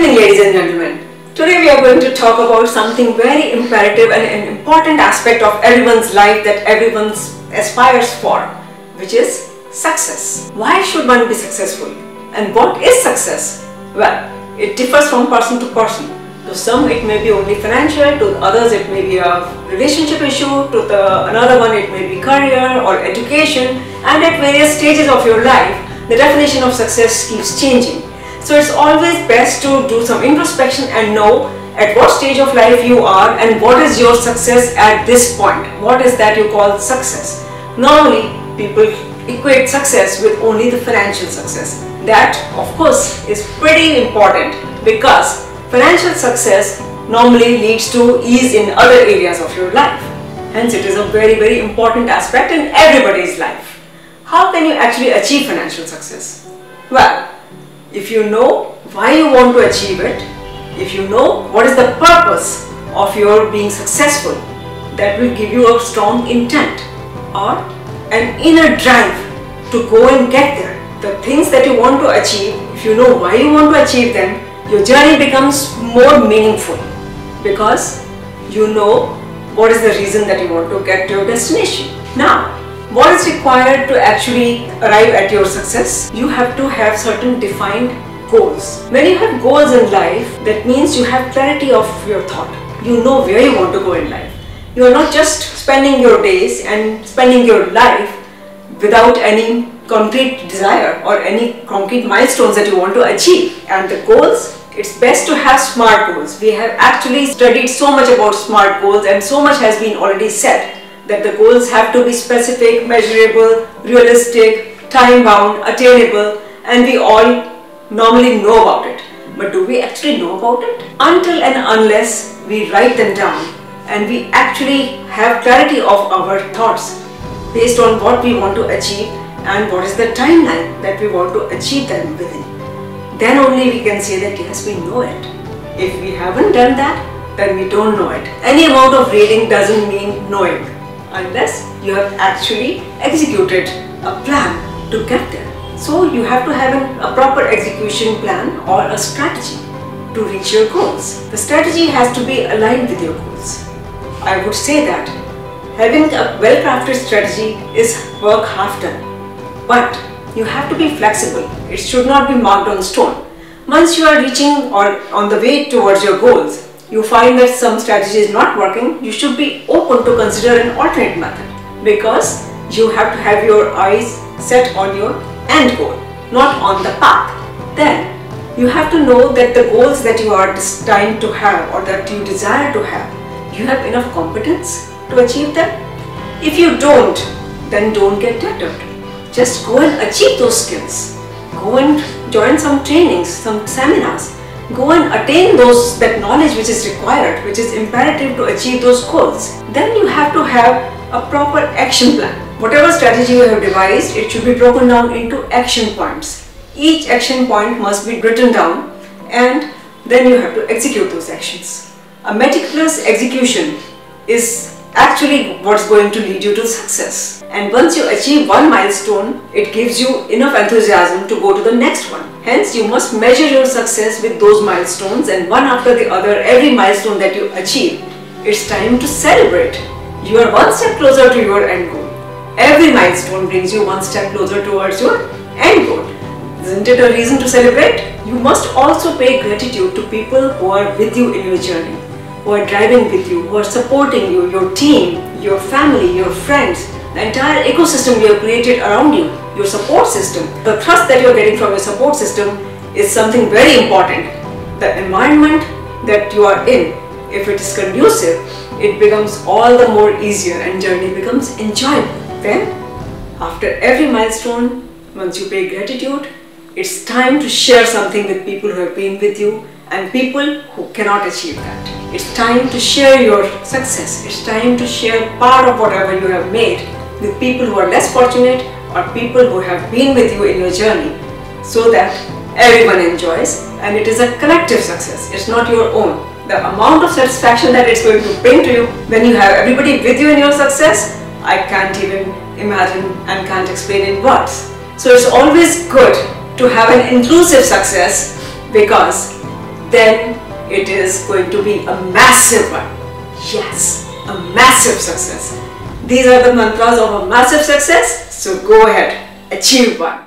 evening, ladies and gentlemen. Today we are going to talk about something very imperative and an important aspect of everyone's life that everyone aspires for, which is success. Why should one be successful? And what is success? Well, it differs from person to person. To some it may be only financial, to others it may be a relationship issue, to another one it may be career or education, and at various stages of your life, the definition of success keeps changing. So it's always best to do some introspection and know at what stage of life you are and what is your success at this point. What is that you call success? Normally, people equate success with only the financial success. That, of course, is pretty important because financial success normally leads to ease in other areas of your life. Hence, it is a very important aspect in everybody's life. How can you actually achieve financial success? Well, if you know why you want to achieve it, if you know what is the purpose of your being successful, that will give you a strong intent or an inner drive to go and get there. The things that you want to achieve, if you know why you want to achieve them, your journey becomes more meaningful because you know what is the reason that you want to get to your destination. Now, what is required to actually arrive at your success? You have to have certain defined goals. When you have goals in life, that means you have clarity of your thought. You know where you want to go in life. You are not just spending your days and spending your life without any concrete desire or any concrete milestones that you want to achieve. And the goals, it's best to have SMART goals. We have actually studied so much about SMART goals and so much has been already said that the goals have to be specific, measurable, realistic, time-bound, attainable, and we all normally know about it. But do we actually know about it? Until and unless we write them down and we actually have clarity of our thoughts based on what we want to achieve and what is the timeline that we want to achieve them within. Then only we can say that yes, we know it. If we haven't done that, then we don't know it. Any amount of reading doesn't mean knowing unless you have actually executed a plan to get there. So you have to have a proper execution plan or a strategy to reach your goals. The strategy has to be aligned with your goals. I would say that having a well-crafted strategy is work half done. But you have to be flexible. It should not be marked on stone. Once you are reaching or on the way towards your goals, you find that some strategy is not working, you should be open to consider an alternate method because you have to have your eyes set on your end goal, not on the path. Then you have to know that the goals that you are destined to have or that you desire to have, you have enough competence to achieve them. If you don't, then don't get deterred. Just go and achieve those skills. Go and join some trainings, some seminars. Go and attain that knowledge which is required, which is imperative to achieve those goals. Then you have to have a proper action plan. Whatever strategy you have devised, it should be broken down into action points. Each action point must be written down and then you have to execute those actions. A meticulous execution is actually what's going to lead you to success. And once you achieve one milestone, it gives you enough enthusiasm to go to the next one. Hence, you must measure your success with those milestones and one after the other, every milestone that you achieve, it's time to celebrate. You are one step closer to your end goal. Every milestone brings you one step closer towards your end goal. Isn't it a reason to celebrate? You must also pay gratitude to people who are with you in your journey, who are driving with you, who are supporting you, your team, your family, your friends, the entire ecosystem you have created around you, your support system. The trust that you are getting from your support system is something very important. The environment that you are in, if it is conducive, it becomes all the more easier and journey becomes enjoyable. Then, after every milestone, once you pay gratitude, it's time to share something with people who have been with you and people who cannot achieve that. It's time to share your success. It's time to share part of whatever you have made with people who are less fortunate or people who have been with you in your journey so that everyone enjoys and it is a collective success. It's not your own. The amount of satisfaction that it's going to bring to you when you have everybody with you in your success, I can't even imagine and can't explain in words. So it's always good to have an inclusive success because then it is going to be a massive one. Yes, a massive success. These are the mantras of a massive success. So go ahead, achieve one.